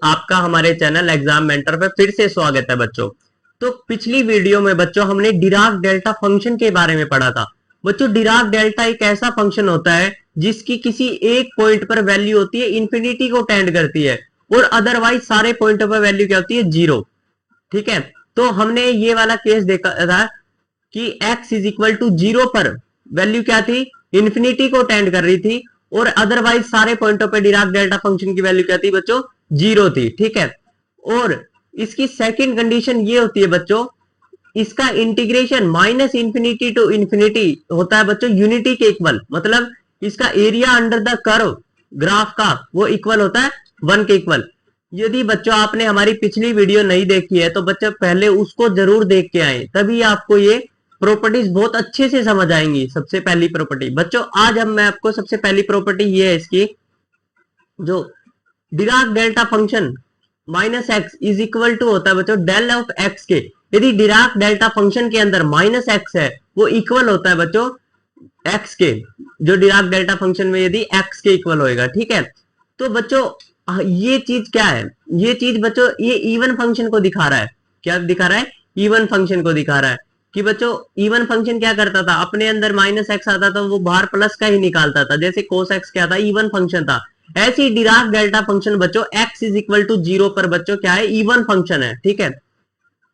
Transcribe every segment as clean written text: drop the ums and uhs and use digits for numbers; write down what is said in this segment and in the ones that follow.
आपका हमारे channel exam mentor पे फिर से स्वागत है बच्चों। तो पिछली वीडियो में बच्चों हमने डिराक डेल्टा फंक्शन के बारे में पढ़ा था। बच्चों डिराक डेल्टा एक ऐसा फंक्शन होता है जिसकी किसी एक पॉइंट पर वैल्यू होती है इंफिनिटी को टेंड करती है और अदरवाइज सारे पॉइंटों पर वैल्यू क्या होती है, जीरो। ठीक है, तो हमने ये वाला केस देखा था कि x is equal to zero पर वैल्यू क्या थी, इंफिनिटी को टेंड कर रही थी और अदरवाइज सारे पॉइंटों पे डिराक डेल्टा फंक्शन की वैल्यू क्या थी बच्चों, जीरो थी। ठीक है, और इसकी सेकंड कंडीशन ये होती है बच्चों, इसका integration minus infinity to infinity होता है बच्चों यूनिटी के इक्वल, मतलब इसका area under the curve graph का वो इक्वल होता है 1 के इक्वल। यदि बच्चों आपने हमारी पिछली वीडियो नहीं देखी है तो बच्चों पहले उसको जरूर देख के आए, तभी आपको ये प्रॉपर्टीज बहुत अच्छे से समझ आएंगी। सबसे पहली प्रॉपर्टी बच्चों, आज हम मैं आपको सबसे पहली प्रॉपर्टी ये है इसकी, जो Dirac delta function minus x is equal to होता है बच्चों डेल ऑफ एक्स के। यदि डिराक डेल्टा फंक्शन के अंदर माइनस एक्स है वो इक्वल होता है बच्चों एक्स के, जो डिराक डेल्टा फंक्शन में यदि एक्स के इक्वल होएगा। ठीक है, तो बच्चों ये चीज क्या है, ये चीज बच्चों ये इवन फंक्शन को दिखा रहा है। क्या दिखा रहा है, इवन फंक्शन को दिखा रहा है कि बच्चों इवन फंक्शन क्या करता था, अपने अंदर माइनस एक्स आता था वो बाहर प्लस का ही निकालता था, जैसे कोस एक्स क्या था, इवन फंक्शन था। ऐसे ही डिराक डेल्टा फंक्शन बच्चों x is equal to zero पर बच्चों क्या है, इवन फंक्शन है। ठीक है,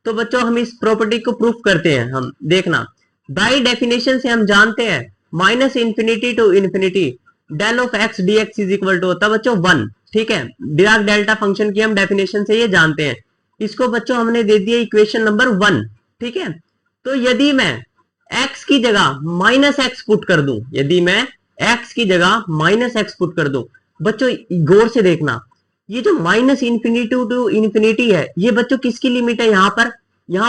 तो बच्चों हम इस प्रॉपर्टी को प्रूफ करते हैं। हम देखना, बाय डेफिनेशन से हम जानते हैं minus infinity to infinity del of x d x is equal to होता है बच्चों 1। ठीक है, डिराक डेल्टा फंक्शन की हम डेफिनेशन से ये जानते हैं। इसको बच्चों हमने दे दिया इक्वेशन नंबर 1। ठीक है, तो यदि मैं x की जगह माइनस एक्स पुट कर दूं, यदि मैं x की जगह माइनस एक्स पुट कर दूं, बच्चों गौर से देखना, ये जो माइनस इंफिनिटी टू इंफिनिटी है ये बच्चों किसकी लिमिट है, यहां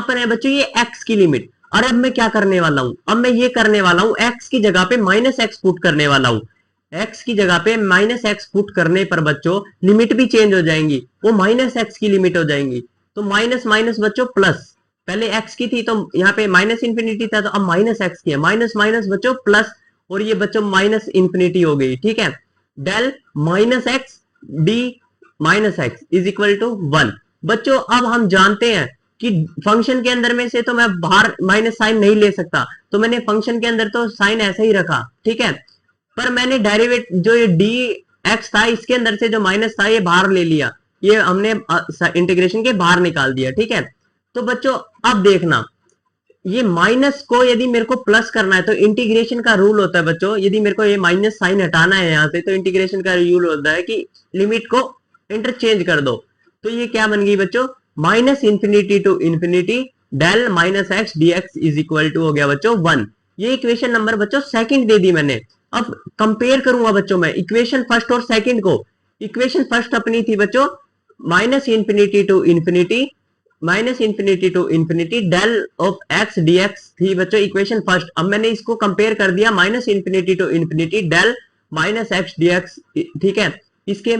पर है बच्चों ये x की लिमिट। और अब मैं क्या करने वाला हूं, अब मैं ये करने वाला हूं x की जगह पे माइनस एक्स पुट करने वाला हूं। x की जगह पे माइनस एक्स पुट करने पर बच्चों लिमिट भी चेंज हो जाएंगी, वो माइनस एक्स की लिमिट हो जाएंगी। तो माइनस माइनस बच्चों प्लस, पहले x की थी तो यहाँ पे माइनस इंफिनिटी था तो अब माइनस एक्स की है, माइनस माइनस बच्चों प्लस, और ये बच्चों माइनस इंफिनिटी हो गई। ठीक है, del minus x d minus x is equal to 1। बच्चों अब हम जानते हैं कि फंक्शन के अंदर में से तो मैं बाहर माइनस साइन नहीं ले सकता, तो मैंने फंक्शन के अंदर तो साइन ऐसा ही रखा। ठीक है, पर मैंने डेरिवेट जो ये डी एक्स था इसके अंदर से जो माइनस था ये बाहर ले लिया, ये हमने इंटीग्रेशन के बाहर निकाल दिया। ठीक है, तो बच्चों अब देखना, ये माइनस को यदि मेरे को प्लस करना है तो इंटीग्रेशन का रूल होता है बच्चों, यदि मेरे को ये माइनस साइन हटाना है यहां से तो इंटीग्रेशन का रूल होता है कि लिमिट को इंटरचेंज कर दो। तो ये क्या बन गई बच्चों, minus infinity to infinity del minus x d x is equal to हो गया बच्चों 1। ये इक्वेशन नंबर बच्चों सेकंड दे दी मैंने। अब कंपेयर करूंगा बच्चों मैं इक्वेशन फर्स्ट और सेकंड को। इक्वेशन फर्स्ट अपनी थी बच्चों minus infinity to infinity del of x d x थी बच्चों इक्वेशन फर्स्ट। अब मैंने इसको कंपेयर कर दिया minus infinity to infinity del minus x d x. ठीक है, इसके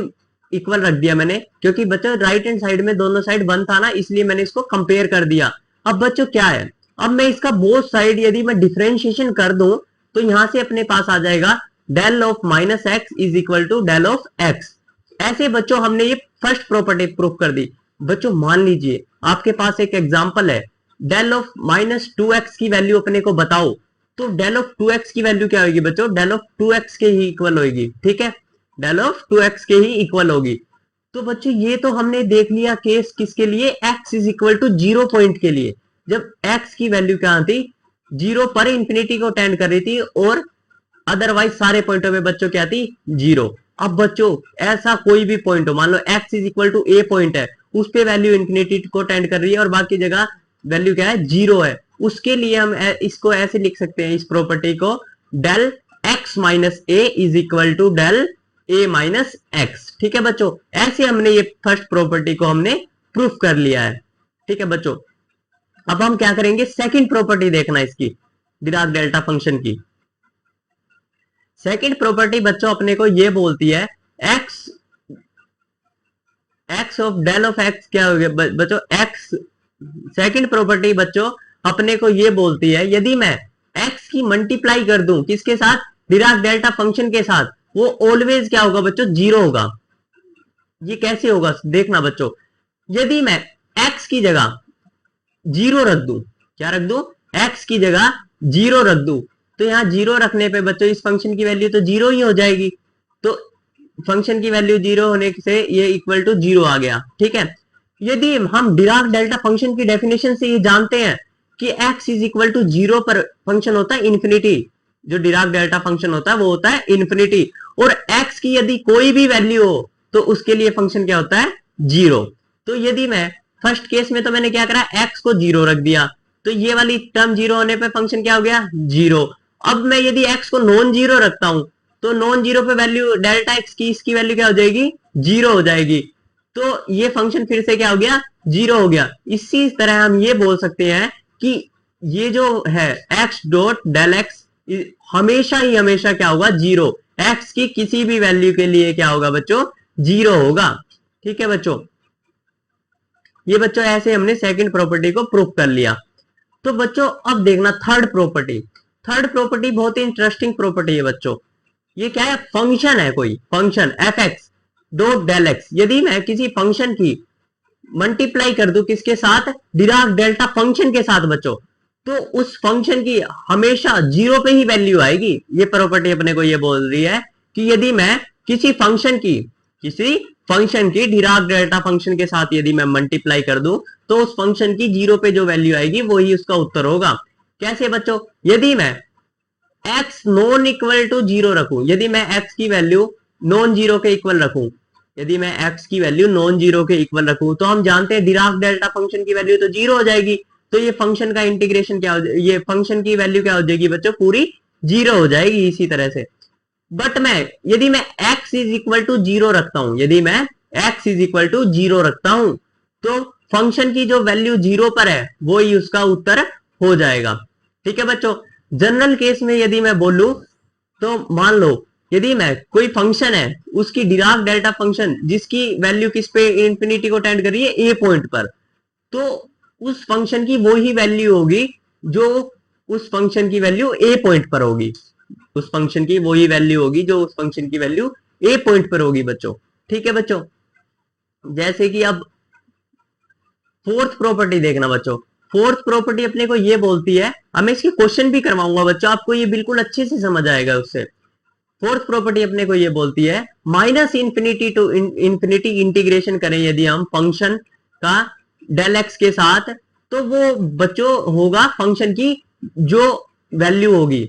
इक्वल रख दिया मैंने, क्योंकि बच्चों राइट हैंड साइड में दोनों साइड 1 था ना, इसलिए मैंने इसको कंपेयर कर दिया। अब बच्चों क्या है, अब मैं इसका बोथ साइड यदि मैं डिफरेंशिएशन कर दूं तो यहां से अपने पास आ जाएगा del of minus x is equal to del of x. ऐसे बच्चों हमने ये फर्स्ट प्रॉपर्टी प्रूफ कर दी। बच्चों मान लीजिए आपके पास एक एग्जांपल है, डेल ऑफ माइनस 2x की वैल्यू अपने को बताओ, तो डेल ऑफ 2x की वैल्यू क्या होगी बच्चों, डेल ऑफ 2x के ही इक्वल होगी। ठीक है, डेल ऑफ 2x के ही इक्वल होगी। तो बच्चों ये तो हमने देख लिया केस किसके लिए, x is equal to 0 point के लिए, जब x की वैल्यू क्या थी, 0 पर इंफिनिटी को टेंड कर रही थी और अदरवाइज सारे पॉइंटों में बच्चों क्या थी, 0। अब बच्चों ऐसा कोई भी पॉइंट हो, मान लो x is equal to a point है, उस पे वैल्यू इंफिनिटी को टेंड कर रही है और बाकी जगह वैल्यू क्या है, 0 है, उसके लिए हम इसको ऐसे लिख सकते हैं इस प्रॉपर्टी को, del x minus a is equal to del a minus x. ठीक है बच्चों, ऐसे हमने ये फर्स्ट प्रॉपर्टी को हमने प्रूफ कर लिया है। ठीक है बच्चों, अब हम क्या करेंगे, सेकंड प्रॉपर्टी देखना इसकी डिराक डेल्टा फंक्शन की। सेकंड प्रॉपर्टी बच्चों अपने को ये बोलती है x of del of x क्या हो गया बच्चों, x सेकंड प्रॉपर्टी बच्चों अपने को ये बोलती है यदि मैं x की मल्टीप्लाई कर दूं किसके साथ, डिराक डेल्टा फंक्शन के साथ, वो ऑलवेज क्या होगा बच्चों, 0 होगा। ये कैसे होगा देखना बच्चों, यदि मैं x की जगह जीरो रख दूं, क्या रख दूं, x की जगह जीरो रख दूं, तो यहां जीरो रखने पे बच्चों इस फंक्शन की वैल्यू तो जीरो ही हो जाएगी। तो फंक्शन की वैल्यू जीरो होने से ये इक्वल टू जीरो आ गया, ठीक है। यदि हम डिराक डेल्टा फंक्शन की डेफिनेशन से ये जानते हैं कि x is equal to zero पर फंक्शन होता है इन्फिनिटी, जो डिराक डेल्टा फंक्शन होता है वो होता है इन्फिनिटी, और x की यदि कोई भी वैल्यू हो तो उसके लिए फंक्शन क्या होता है, जीरो। तो यदि मैं फर्स्ट केस में तो मैंने क्या करा, x को जीरो रख दिया, तो ये वाली टर्म जीरो होने पे फंक्शन क्या हो गया, जीरो। अब मैं यदि x को नॉन जीरो रखता हूं तो नॉन जीरो पे वैल्यू डेल्टा x की, इसकी वैल्यू क्या हो जाएगी, जीरो हो जाएगी। तो ये फंक्शन फिर से क्या हो गया, जीरो हो गया। इसी तरह हम ये बोल सकते हैं कि ये जो है x डॉट डेल एक्स हमेशा ही हमेशा क्या होगा, जीरो। x की किसी भी वैल्यू के लिए क्या होगा बच्चों, जीरो होगा, ठीक है बच्चों। ये बच्चों ऐसे हमने सेकंड प्रॉपर्टी को प्रूव कर लिया। तो बच्चों अब देखना थर्ड प्रॉपर्टी। थर्ड प्रॉपर्टी बहुत ही इंटरेस्टिंग प्रॉपर्टी है बच्चों। ये क्या है, फंक्शन है, कोई function f x dot del x. यदि मैं किसी फंक्शन की मल्टीप्लाई कर दूं किसके साथ, डिराक डेल्टा फंक्शन के साथ बच्चों, तो उस फंक्शन की हमेशा जीरो पे ही वैल्यू आएगी। ये प्रॉपर्टी अपने को ये बोल रही है कि यदि मैं किसी फंक्शन की डिराक डेल्टा फंक्शन के साथ यदि मैं मल्टीप्लाई कर दूं तो उस फंक्शन की जीरो पे जो वैल्यू आएगी वो ही उसका उत्तर होगा। कैसे बच्चों, यदि मैं x non equal to zero रखूं, यदि मैं x की वैल्यू नॉन जीरो के इक्वल रखूं, यदि मैं x की वैल्यू नॉन जीरो के इक्वल रखूं, तो हम जानते हैं डिराक डेल्टा फंक्शन की वैल्यू तो जीरो हो जाएगी। तो ये फंक्शन का इंटीग्रेशन क्या हो, ये फंक्शन की वैल्यू क्या हो जाएगी बच्चों, पूरी जीरो हो जाएगी इसी तरह से। बट मैं यदि मैं x is equal to zero रखता हूं, यदि मैं x is equal to zero रखता हूं, तो फंक्शन की जो वैल्यू जीरो पर है वो ही उसका उत्तर हो जाएगा, ठीक है बच्चों। जनरल केस में यदि मैं बोलूं तो मान लो यदि मैं कोई फंक्शन है उसकी डिराक डेल्टा फंक्शन जिसकी वैल्यू किस पे, इंफिनिटी को टेंड कर रही है, ए पॉइंट पर, तो उस फंक्शन की वो ही वैल्यू होगी जो उस फंक्शन की वैल्यू ए पॉइंट पर होगी, उस फंक्शन की वही वैल्यू होगी जो उस फंक्शन की वैल्यू ए पॉइंट पर होगी बच्चों, ठीक है बच्चों। जैसे कि अब फोर्थ प्रॉपर्टी देखना बच्चों। फोर्थ प्रॉपर्टी अपने को ये बोलती है, अब मैं इसके क्वेश्चन भी करवाऊंगा बच्चों, आपको ये बिल्कुल अच्छे से समझ आएगा उससे। फोर्थ प्रॉपर्टी अपने को ये बोलती है minus infinity to infinity integration करें यदि हम फंक्शन का डेल एक्स के साथ, तो वो बच्चों होगा फंक्शन की जो वैल्यू होगी,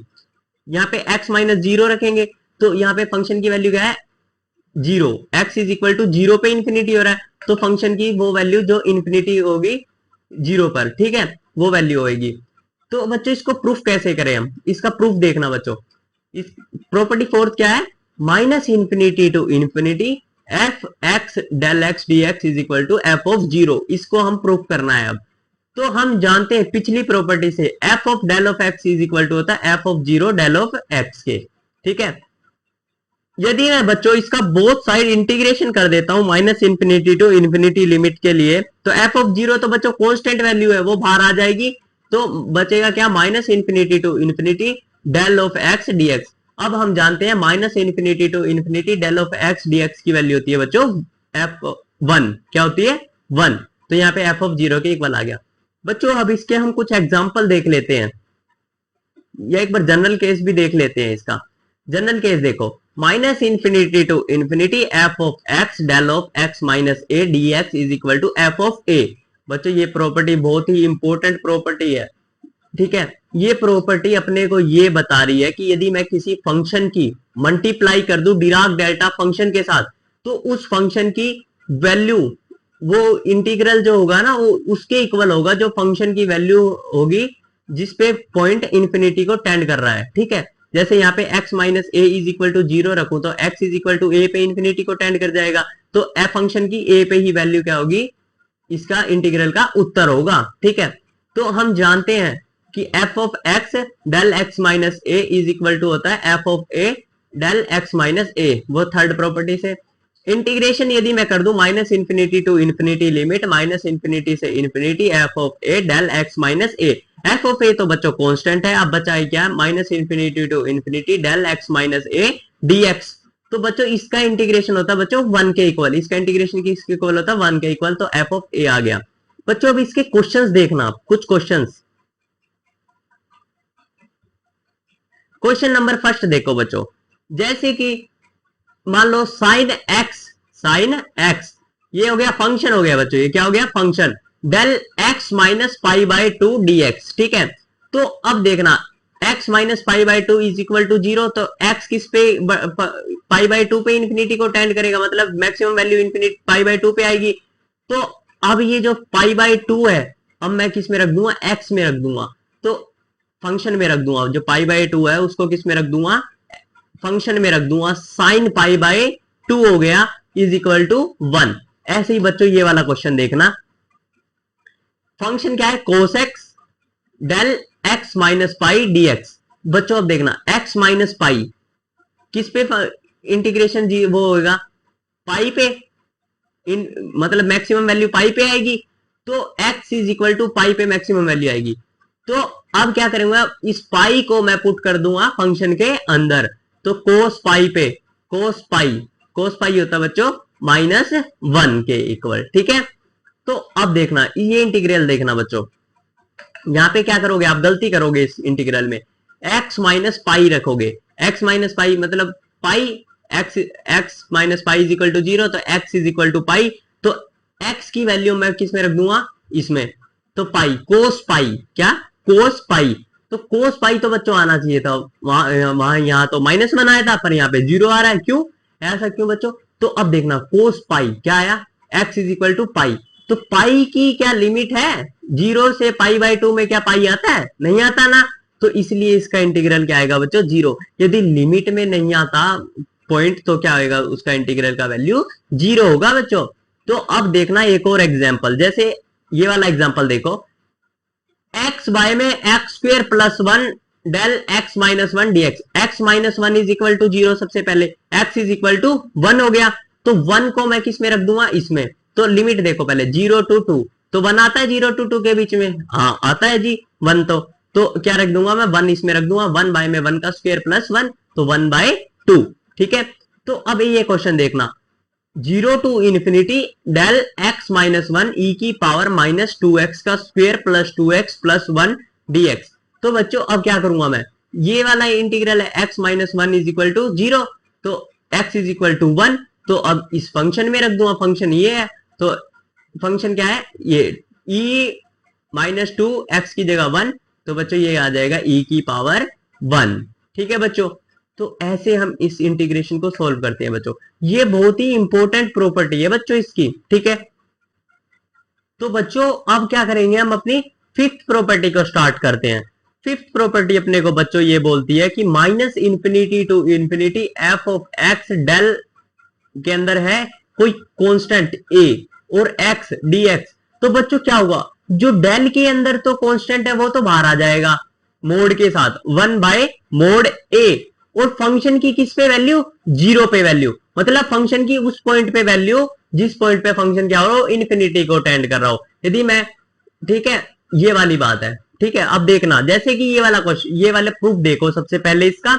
यहाँ पे x माइनस जीरो रखेंगे तो यहाँ पे फंक्शन की वैल्यू क्या है, zero. x is equal to zero पे इंफिनिटी हो रहा है तो फंक्शन की वो वैल्यू जो इंफिनिटी होगी जीरो पर, ठीक है, वो वैल्यू होगी। तो बच्चों इसको प्रूफ कैसे करें हम, इसका प्रूफ देखना बच्चों। इस प्रॉपर्टी फोर्थ क्या है, minus infinity to infinity f x del x d x is equal to f of zero, इसको हम प्रूफ करना है अब। तो हम जानते हैं पिछली प्रॉपर्टी से f of del of x is equal to होता है f of zero del of x के, ठीक है। यदि मैं बच्चों इसका बोथ साइड इंटीग्रेशन कर देता हूं minus infinity to infinity limit के लिए, तो एफ ऑफ जीरो तो बच्चों कांस्टेंट वैल्यू है वो बाहर आ जाएगी, तो बचेगा क्या, minus infinity to infinity del of x d x. अब हम जानते हैं minus infinity to infinity del of x d x की वैल्यू होती है बच्चों एफ वन, क्या होती है, वन। तो यहाँ पे एफ ऑफ जीरो के इक्वल आ गया बच्चों। अब इसके हम कुछ एग्जाम्पल देख लेते हैं, या एक बार जनरल केस भी देख लेते हैं इसका। जनरल केस देखो, minus infinity to infinity f of x del of x minus a d x is equal to f of a. बच्चों ये प्रॉपर्टी बहुत ही इंपॉर्टेंट प्रॉपर्टी है, ठीक है। ये प्रॉपर्टी अपने को ये बता रही है कि यदि मैं किसी फंक्शन की मल्टीप्लाई कर दूं डिराक डेल्टा फंक्शन के साथ, तो उस फंक्शन की वैल्यू वो इंटीग्रल जो होगा ना वो उसके इक्वल होगा जो फंक्शन की वैल्यू होगी जिसपे पॉइंट इंफिनिटी को टेंड कर रहा है, ठीक है। जैसे यहाँ पे x minus a is equal to zero रखूं तो x is equal to a पे इंफिनिटी को टेंड कर जाएगा, तो f फंक्शन की a पे ही वैल्यू क्या होगी, इसका इंटीग्रल का उत्तर होगा, ठीक है। तो हम जानते हैं कि f of x del x minus a is equal to होता है f of a del x minus a, वो थर्ड प्रॉपर्टी से। इंटीग्रेशन यदि मैं कर दूं minus infinity to infinity limit minus infinity से infinity f of a del x minus a, f of a तो बच्चों कांस्टेंट है, अब बचा है क्या, minus infinity to infinity del x minus a d x. तो बच्चों इसका इंटीग्रेशन होता है बच्चों 1 के इक्वल, इसका इंटीग्रेशन किसके इक्वल होता है 1 के इक्वल, तो एफ ऑफ ए आ गया। बच्चों अब इसके क्वेश्चंस देखना आप, कुछ क्वेश्चंस। क्वेश्चन नंबर फर्स्ट देखो बच्चों, जैसे कि मान लो साइन एक्स, साइन एक्स ये हो गया फंक्शन हो गया बच्चों, ये क्या हो गया function, del x minus pi by 2 dx, ठीक है। तो अब देखना x minus pi by 2 is equal to 0, तो x किस पे पाई बाय 2 पे इंफिनिटी को टेंड करेगा, मतलब maximum value infinity pi by 2 पे आएगी। तो अब ये जो पाई बाय 2 है, अब मैं किस में रख दूंगा, x में रख दूंगा, तो फंक्शन में रख दूंगा, जो पाई बाय 2 है उसको किस में रख दूंगा, फंक्शन में रख दूंगा, साइन पाई बाय 2 हो गया इज इक्वल टू 1। ऐसे ही बच्चों ये वाला क्वेश्चन देखना, फंक्शन क्या है cos x del x minus pi dx। बच्चों अब देखना x माइनस पाई किस पे इंटीग्रेशन जी वो होगा, पाई पे, मतलब मैक्सिमम वैल्यू पाई पे आएगी, तो x इज इक्वल टू पाई पे मैक्सिमम वैल्यू आएगी। तो अब क्या करूंगा, इस पाई को मैं पुट कर दूंगा फंक्शन के अंदर, तो कोस पाई पे, कोस पाई होता है बच्चों -1 के इक्वल, ठीक है। तो अब देखना ये इंटीग्रल देखना बच्चों, यहां पे क्या करोगे आप, गलती करोगे इस इंटीग्रल में, x माइनस पाई रखोगे, x माइनस पाई मतलब pi, x minus pi is equal to 0, तो x is equal to pi, तो x की वैल्यू मैं किस में रख दूंगा, इसमें, तो पाई, कोस पाई, क्या कोस पाई, तो कोस पाई तो बच्चों आना चाहिए था वहां यहाँ तो -1 आया था, पर यहाँ पे 0 आ रहा है, क्यों ऐसा क्यों बच्चों। तो अब देखना कोस पाई क्या आया, x is equal to pi, तो पाई की क्या लिमिट है, 0 से पाई बाय 2 में क्या पाई आता है, नहीं आता ना, तो इसलिए इसका इंटीग्रल क्या आएगा बच्चों 0। यदि लिमिट में नहीं आता पॉइंट तो क्या होगा, उसका इंटीग्रल का वैल्यू 0 होगा बच्चों। तो अब देखना एक और एग्जांपल, जैसे ये वाला एग्जांपल देखो, x बाय में x square plus 1 del x minus 1 dx, x minus 1 is equal to 0, सबसे पहले x इज इक्वल टू 1 हो गया, तो 1 को मैं किस में रख दूंगा, इसमें, तो लिमिट देखो पहले 0 to 2, तो 1 आता है 0 to 2 के बीच में, हाँ आता है जी 1, तो क्या रख दूंगा मैं 1 इसमें रख दूंगा, 1 बाय में 1 का स्क्वायर प्लस 1, तो 1 बाय 2, ठीक है। तो अब ये क्वेश्चन देखना, 0 to infinity del x minus 1 e की पावर -2x का square plus 2x plus 1 dx। तो बच्चों अब क्या करूंगा मैं, ये वाला इंटीग्रल है x minus 1 is equal to 0, तो x इज इक्वल टू 1, तो अब इस फंक्शन में रख दूंगा, फंक्शन ये है, तो फंक्शन क्या है ये e -2x की जगह 1, तो बच्चों ये आ जाएगा e की पावर 1, ठीक है बच्चों। तो ऐसे हम इस इंटीग्रेशन को सॉल्व करते हैं बच्चों, ये बहुत ही इंपॉर्टेंट प्रॉपर्टी है बच्चों इसकी, ठीक है। तो बच्चों अब क्या करेंगे, हम अपनी फिफ्थ प्रॉपर्टी को स्टार्ट करते हैं। फिफ्थ प्रॉपर्टी अपने को बच्चों ये बोलती है कि -minus infinity to infinity f of x del के अंदर है कोई कांस्टेंट a और x dx, तो बच्चों क्या होगा, जो डेल के अंदर तो कांस्टेंट है वो तो बाहर आ जाएगा मोड के साथ 1 बाय मोड a, और फंक्शन की किस पे वैल्यू, 0 पे वैल्यू, मतलब फंक्शन की उस पॉइंट पे वैल्यू जिस पॉइंट पे फंक्शन क्या हो रहा हो, इन्फिनिटी को टेंड कर रहा हो, यदि मैं, ठीक है ये वाली बात है, ठीक है। अब देखना जैसे कि ये वाला क्वेश्चन, ये वाला प्रूफ देखो सबसे पहले इसका,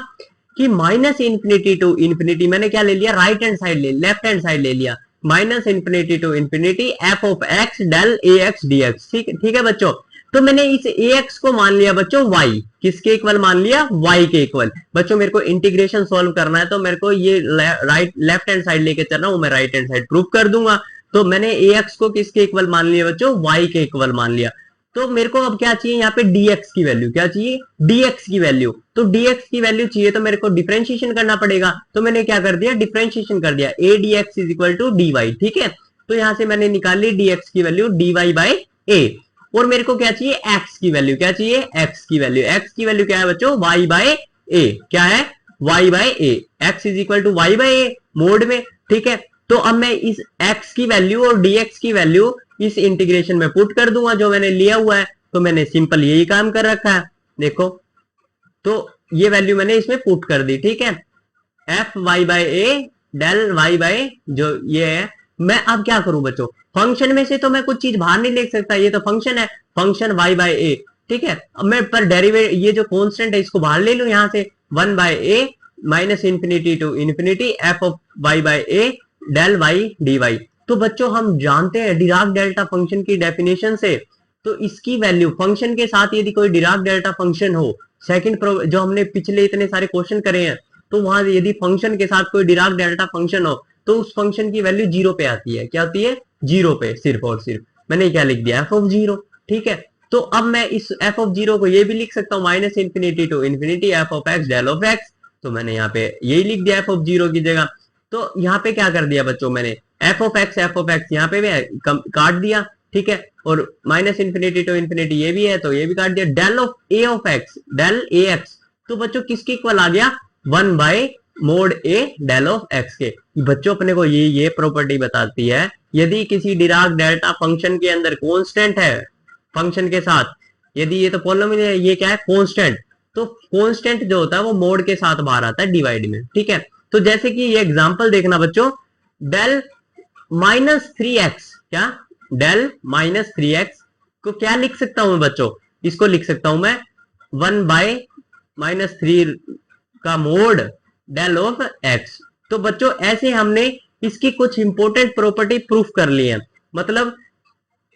कि -इन्फिनिटी टू इन्फिनिटी मैंने क्या ले लिया, right hand side left hand side ले लिया, -minus infinity to infinity f of x del a x d x, ठीक है बच्चों। तो मैंने इस ax को मान लिया बच्चों y, किसके इक्वल मान लिया, y के इक्वल। बच्चों मेरे को इंटीग्रेशन सॉल्व करना है, तो मेरे को ये लेफ्ट हैंड साइड लेके चलना, वो मैं राइट हैंड साइड प्रूव कर दूंगा। तो मैंने ax को किसके इक्वल मान लिया बच्चों, y के इक्वल मान लिया। तो मेरे को अब क्या चाहिए, यहाँ पे dx की वैल्यू, क्या चाहिए, dx की वैल्यू। तो dx की वैल्यू चाहिए तो मेरे को डिफरेंशिएशन करना पड़ेगा, तो मैंने क्या कर दिया, डिफरेंशिएशन कर दिया, a dx is equal to dy, ठीक है। तो यहां से मैंने निकाल ली dx की वैल्यू dy बाई a, और मेरे को क्या चाहिए, x की वैल्यू, क्या चाहिए, x की वैल्यू, x की वैल्यू क्या है बच्चों, y बाय a, क्या है, y by a, x is equal to y by a mod में, ठीक है। तो अब मैं इस x की वैल्यू और dx की वैल्यू इस इंटीग्रेशन में पुट कर दूंगा जो मैंने लिया हुआ है, तो मैंने सिंपल यही काम कर रखा है, देखो, तो ये वैल्यू मैंने इसमें पुट कर दी, ठीक है, एफ वाई बाय ए डेल वाई बाय जो ये है। मैं अब क्या करूं बच्चों, फंक्शन में से तो मैं कुछ चीज बाहर नहीं लिख सकता, ये तो फंक्शन है, फंक्शन y बाय ए, ठीक है। अब मैं पर डेरिवेटिव ये जो कांस्टेंट है इसको बाहर ले लूं, यहां से 1 by a minus infinity to infinity f of y by a del y d y. तो बच्चों हम जानते हैं डिराक डेल्टा फंक्शन की डेफिनेशन से, तो इसकी वैल्यू फंक्शन के साथ यदि कोई डिराक डेल्टा फंक्शन हो, सेकंड जो हमने पिछले इतने सारे क्वेश्चन करे हैं, तो वहां यदि फंक्शन के साथ कोई डिराक डेल्टा फंक्शन हो तो उस फंक्शन की वैल्यू जीरो पे आती है। क्या होती है? जीरो पे, सिर्फ और सिर्फ। मैंने क्या लिख दिया? F of zero. ठीक है, तो अब मैं इस एफ ऑफ जीरो को ये भी लिख सकता हूँ minus infinity to infinity f of x del of x. तो मैंने यहाँ पे यही लिख दिया एफ ऑफ जीरो की जगह। तो यहाँ पे क्या कर दिया बच्चों, मैंने एफ ऑफ एक्स यहाँ पे भी काट दिया। ठीक है, और माइनस इंफिनिटी टू इंफिनिटी ये भी है तो ये भी काट दिया। Del of x del a x, तो बच्चों किसके इक्वल आ गया? 1 by mod a del of x के। बच्चों अपने को ये प्रॉपर्टी बताती है यदि किसी डिराक डेल्टा फंक्शन के अंदर कांस्टेंट है फंक्शन के साथ, यदि ये तो पॉलिनोमियल है, ये क्या है? कांस्टेंट। तो कांस्टेंट जो होता है वो मोड के साथ बाहर आता है डिवाइड में। ठीक है, तो जैसे कि ये एग्जांपल देखना बच्चों, डेल माइनस थ्री एक्स, क्या डेल माइनस थ्री एक्स को क्या लिख सकता हूं बच्चों? इसको लिख सकता हूं मैं 1 बाय माइनस थ्री का मोड डेल ऑफ एक्स। तो बच्चों ऐसे हमने इसकी कुछ इंपॉर्टेंट प्रॉपर्टी प्रूफ कर ली है। मतलब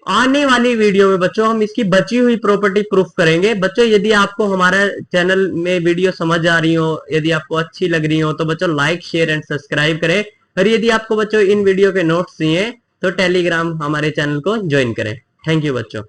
आने वाली वीडियो में बच्चों हम इसकी बची हुई प्रॉपर्टी प्रूफ करेंगे। बच्चों यदि आपको हमारा चैनल में वीडियो समझ आ रही हो, यदि आपको अच्छी लग रही हो, तो बच्चों लाइक शेयर एंड सब्सक्राइब करें। और यदि आपको बच्चों इन वीडियो के नोट्स चाहिए तो टेलीग्राम हमारे चैनल को ज्वाइन करें। थैंक यू बच्चों।